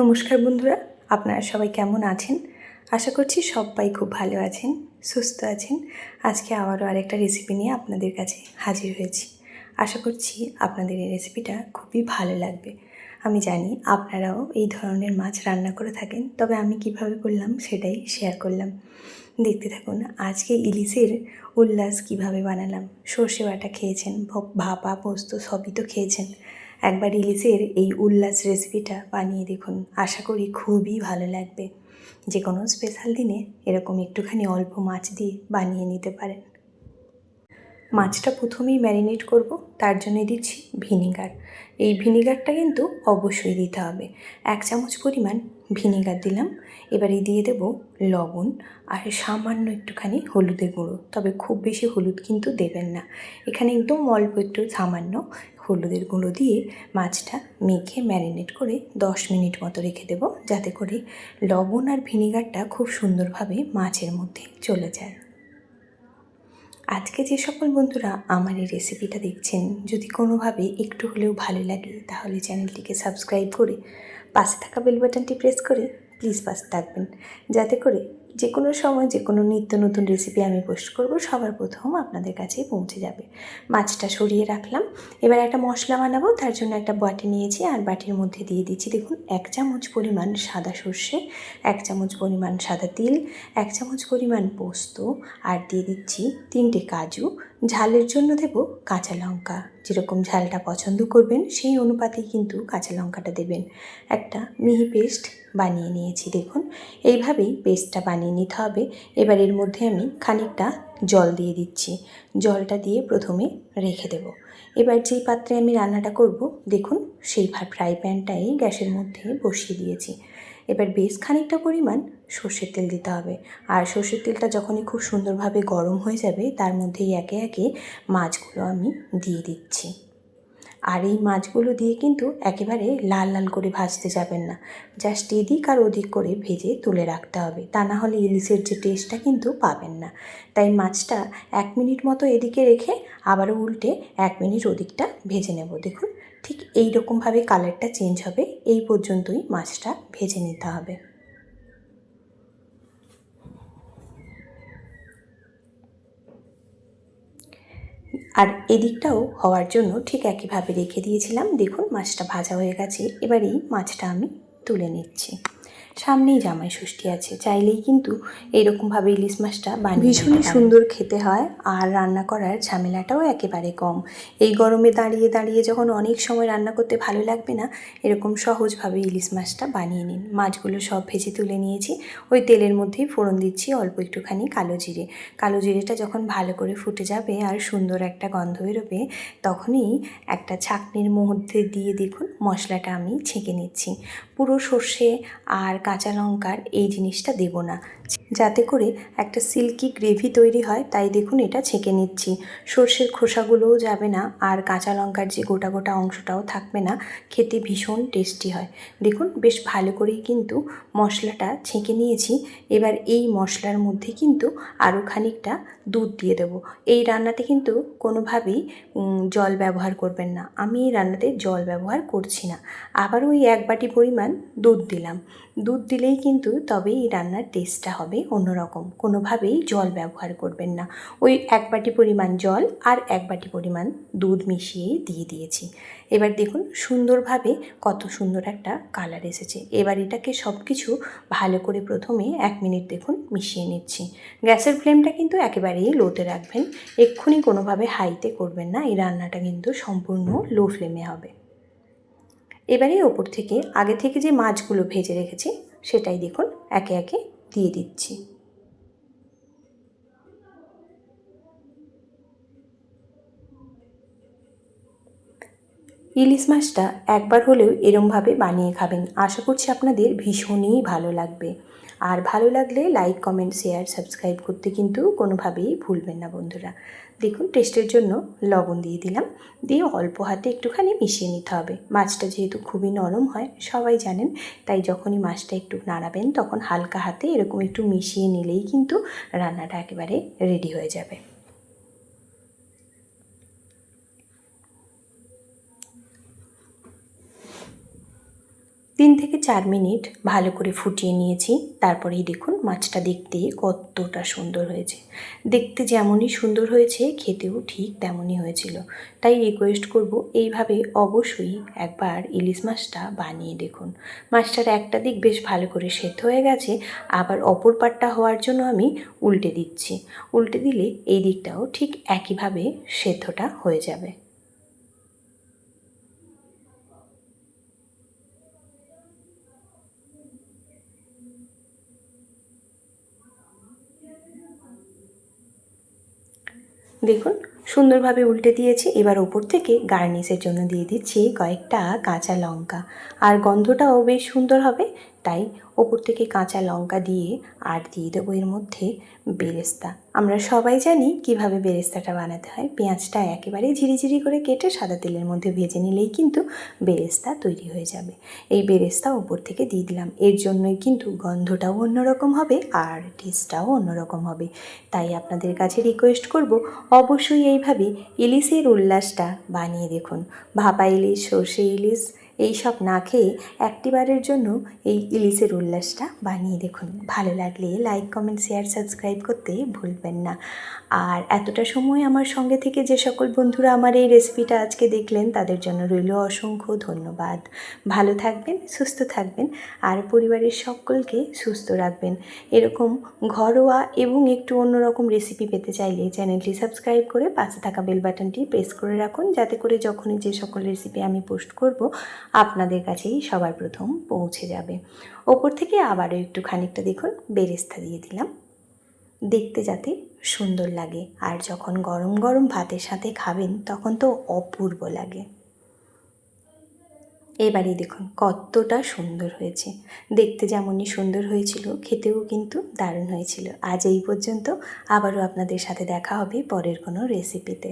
নমস্কার বন্ধুরা, আপনারা সবাই কেমন আছেন? আশা করছি সবাই খুব ভালো আছেন, সুস্থ আছেন। আজকে আবারও আরেকটা রেসিপি নিয়ে আপনাদের কাছে হাজির হয়েছি। আশা করছি আপনাদের এই রেসিপিটা খুবই ভালো লাগবে। আমি জানি আপনারাও এই ধরনের মাছ রান্না করে থাকেন, তবে আমি কিভাবে করলাম সেটাই শেয়ার করলাম। দেখতে থাকুন। আজকে ইলিশের উল্লাস কিভাবে বানালাম। সর্ষে বাটা খেয়েছেন, ভাপা পোস্ত সবই তো খেয়েছেন। একবার ইলিশের এই উল্লাস রেসিপিটা বানিয়ে দেখুন, আশা করি খুবই ভালো লাগবে। যে কোনো স্পেশাল দিনে এরকম একটুখানি অল্প মাছ দিয়ে বানিয়ে নিতে পারেন। মাছটা প্রথমেই ম্যারিনেট করব, তার জন্য দিচ্ছি ভিনিগার। এই ভিনিগারটা কিন্তু অবশ্যই দিতে হবে। 1 চামচ পরিমাণ ভিনিগার দিলাম। এবারে দিয়ে দেব লবণ আর সামান্য একটুখানি হলুদের গুঁড়ো, তবে খুব বেশি হলুদ কিন্তু দেবেন না। এখানে একদম অল্প একটু সামান্য হলুদের গুঁড়ো দিয়ে মাছটা মেখে ম্যারিনেট করে 10 মিনিট মতো রেখে দেব, যাতে করে লবণ আর ভিনিগারটা খুব সুন্দরভাবে মাছের মধ্যে চলে যায়। আজকে যে সকল বন্ধুরা আমার এই রেসিপিটা দেখছেন, যদি কোনোভাবে একটু হলেও ভালো লাগে তাহলে চ্যানেলটিকে সাবস্ক্রাইব করে পাশে থাকা বেল বাটনটি প্রেস করে প্লিজ পাশে থাকবেন, যাতে করে যে কোনো সময় যে কোনো নিত্য নতুন রেসিপি আমি পোস্ট করব সবার প্রথম আপনাদের কাছে পৌঁছে যাবে। মাছটা সরিয়ে রাখলাম। এবার একটা মশলা বানাবো, তার জন্য একটা বাটি নিয়েছি আর বাটির মধ্যে দিয়ে দিচ্ছি দেখুন 1 চামচ পরিমাণ সাদা সর্ষে, 1 চামচ পরিমাণ সাদা তিল, 1 চামচ পরিমাণ পোস্ত আর দিয়ে দিচ্ছি 3টে কাজু। ঝালের জন্য দেব কাঁচা লঙ্কা, যেরকম ঝালটা পছন্দ করবেন সেই অনুপাতেই কিন্তু কাঁচা লঙ্কাটা দেবেন। একটা মিহি পেস্ট বানিয়ে নিয়েছি দেখুন, এইভাবেই পেস্টটা বানিয়ে নিতে হবে। এবার এর মধ্যে আমি খানিকটা জল দিয়ে দিচ্ছি। জলটা দিয়ে প্রথমে রেখে দেব। এবার যেই পাত্রে আমি রান্নাটা করব দেখুন, সেই ফ্রাই প্যানটাই গ্যাসের মধ্যে বসিয়ে দিয়েছি। এবার বেশ খানিকটা পরিমাণ সর্ষের তেল দিতে হবে, আর সর্ষের তেলটা যখনই খুব সুন্দরভাবে গরম হয়ে যাবে তার মধ্যেই একে একে মাছগুলো আমি দিয়ে দিচ্ছি। আর এই মাছগুলো দিয়ে কিন্তু একেবারে লাল লাল করে ভাজতে যাবেন না, জাস্ট এদিক আর ওদিক করে ভেজে তুলে রাখতে হবে, তা না হলে ইলিশের যে টেস্টটা কিন্তু পাবেন না। তাই মাছটা 1 মিনিট মতো এদিকে রেখে আবারও উল্টে 1 মিনিট ওদিকটা ভেজে নেব। দেখুন ঠিক এই রকমভাবে কালারটা চেঞ্জ হবে, এই পর্যন্তই মাছটা ভেজে নিতে হবে। আর এদিকটাও হওয়ার জন্য ঠিক একইভাবে রেখে দিয়েছিলাম। দেখুন মাছটা ভাজা হয়ে গেছে। এবার এই মাছটা আমি তুলে নিচ্ছি। সামনেই জামাই ষষ্ঠী আছে, চাইলেই কিন্তু এইরকমভাবে ইলিশ মাছটা বানিয়ে ভীষণই সুন্দর খেতে হয়, আর রান্না করার ঝামেলাটাও একেবারে কম। এই গরমে দাঁড়িয়ে দাঁড়িয়ে যখন অনেক সময় রান্না করতে ভালো লাগবে না, এরকম সহজভাবে ইলিশ মাছটা বানিয়ে নিন। মাছগুলো সব ভেজে তুলে নিয়েছি। ওই তেলের মধ্যেই ফোড়ন দিচ্ছি অল্প একটুখানি কালো জিরে। কালো জিরেটা যখন ভালো করে ফুটে যাবে আর সুন্দর একটা গন্ধ বেরোবে, তখনই একটা ছাঁকনির মধ্যে দিয়ে দেখুন মশলাটা আমি ছেঁকে নিচ্ছি। পুরো সর্ষে আর কাঁচা লঙ্কার এই জিনিসটা দেব না, যাতে করে একটা সিল্কি গ্রেভি তৈরি হয়, তাই দেখুন এটা ছেঁকে নিচ্ছি। সর্ষের খোসাগুলোও যাবে না, আর কাঁচা লঙ্কার যে গোটা গোটা অংশটাও থাকবে না, খেতে ভীষণ টেস্টি হয়। দেখুন বেশ ভালো করেই কিন্তু মশলাটা ছেঁকে নিয়েছি। এবার এই মশলার মধ্যে কিন্তু আরও খানিকটা দুধ দিয়ে দেবো। এই রান্নাতে কিন্তু কোনোভাবেই জল ব্যবহার করবেন না, আমি এই রান্নাতে জল ব্যবহার করছি না। আবারও ওই 1 বাটি পরিমাণ দুধ দিলাম। দুধ দিলেই কিন্তু তবেই এই রান্নার টেস্টটা হবে অন্যরকম, কোনোভাবেই জল ব্যবহার করবেন না। ওই 1 বাটি পরিমাণ জল আর 1 বাটি পরিমাণ দুধ মিশিয়েই দিয়ে দিয়েছি। এবার দেখুন সুন্দরভাবে কত সুন্দর একটা কালার এসেছে। এবার এটাকে সব কিছু ভালো করে প্রথমে 1 মিনিট দেখুন মিশিয়ে নিচ্ছি। গ্যাসের ফ্লেমটা কিন্তু একেবারেই লোতে রাখবেন, এক্ষুনি কোনোভাবে হাইতে করবেন না, এই রান্নাটা কিন্তু সম্পূর্ণ লো ফ্লেমে হবে। এবারে ওপর থেকে আগে থেকে যে মাছগুলো ভেজে রেখেছি সেটাই দেখুন একে একে দিয়ে দিচ্ছি। ইলিশ মাছটা একবার হলেও এরমভাবে বানিয়ে খাবেন, আশা করছি আপনাদের ভীষণই ভালো লাগবে। আর ভালো লাগলে লাইক কমেন্ট শেয়ার সাবস্ক্রাইব করতে কিন্তু কোনোভাবেই ভুলবেন না বন্ধুরা। দেখুন টেস্টের জন্য লবণ দিয়ে দিলাম, দিয়ে অল্প হাতে একটুখানি মিশিয়ে নিতে হবে। মাছটা যেহেতু খুবই নরম হয় সবাই জানেন, তাই যখনই মাছটা একটু নাড়াবেন তখন হালকা হাতে এরকম একটু মিশিয়ে নিলেই কিন্তু রান্নাটা একেবারে রেডি হয়ে যাবে। 3 থেকে 4 মিনিট ভালো করে ফুটিয়ে নিয়েছি। তারপরেই দেখুন মাছটা দেখতে কতটা সুন্দর হয়েছে। দেখতে যেমনই সুন্দর হয়েছে খেতেও ঠিক তেমনই হয়েছিল। তাই রিকোয়েস্ট করব এইভাবে অবশ্যই একবার ইলিশ মাছটা বানিয়ে দেখুন। মাছটার একটা দিক বেশ ভালো করে সেদ্ধ হয়ে গেছে, আবার অপর পাটটা হওয়ার জন্য আমি উল্টে দিচ্ছি। উল্টে দিলে এই দিকটাও ঠিক একইভাবে সেদ্ধটা হয়ে যাবে। দেখুন সুন্দরভাবে উল্টে দিয়েছি। এবার ওপর থেকে গার্নিশের জন্য দিয়ে দিচ্ছি কয়েকটা কাঁচা লঙ্কা, আর গন্ধটাও বেশ সুন্দর হবে। তাই ওপর থেকে কাঁচা লঙ্কা দিয়ে আর দিয়ে দেবো এর মধ্যে বেরেস্তা। আমরা সবাই জানি কিভাবে বেরেস্তাটা বানাতে হয়। পেঁয়াজটা একেবারে ঝিরিঝিরি করে কেটে সাদা তেলের মধ্যে ভেজে নিলেই কিন্তু বেরেস্তা তৈরি হয়ে যাবে। এই বেরেস্তা ওপর থেকে দিয়ে দিলাম। এর জন্যই কিন্তু গন্ধটাও অন্যরকম হবে আর টেস্টটাও অন্যরকম হবে। তাই আপনাদের কাছে রিকোয়েস্ট করব অবশ্যই এইভাবে ইলিশের উল্লাসটা বানিয়ে দেখুন। ভাপা ইলিশ, সর্ষে ইলিশ এইসব না খেয়ে একটিবারের জন্য এই ইলিশের উল্লাসটা বানিয়ে দেখুন। ভালো লাগলে লাইক, কমেন্ট, শেয়ার, সাবস্ক্রাইব করতে ভুলবেন না। আর এতটা সময় আমার সঙ্গে থেকে যে সকল বন্ধুরা আমার এই রেসিপিটা আজকে দেখলেন তাদের জন্য রইল অসংখ্য ধন্যবাদ। ভালো থাকবেন, সুস্থ থাকবেন আর পরিবারের সকলকে সুস্থ রাখবেন। এরকম ঘরোয়া এবং একটু অন্যরকম রেসিপি পেতে চাইলে চ্যানেলটি সাবস্ক্রাইব করে পাশে থাকা বেল বাটনটি প্রেস করে রাখুন, যাতে করে যখনই যে সকল রেসিপি আমি পোস্ট করব আপনাদের কাছেই সবার প্রথম পৌঁছে যাবে। ওপর থেকে আবারও একটু খানিকটা দেখুন বেরেস্তা দিয়ে দিলাম, দেখতে যাতে সুন্দর লাগে। আর যখন গরম গরম ভাতের সাথে খাবেন তখন তো অপূর্ব লাগে। এবারে দেখুন কতটা সুন্দর হয়েছে। দেখতে যেমনই সুন্দর হয়েছিল খেতেও কিন্তু দারুণ হয়েছিল। আজ এই পর্যন্ত। আবারও আপনাদের সাথে দেখা হবে পরের কোনো রেসিপিতে।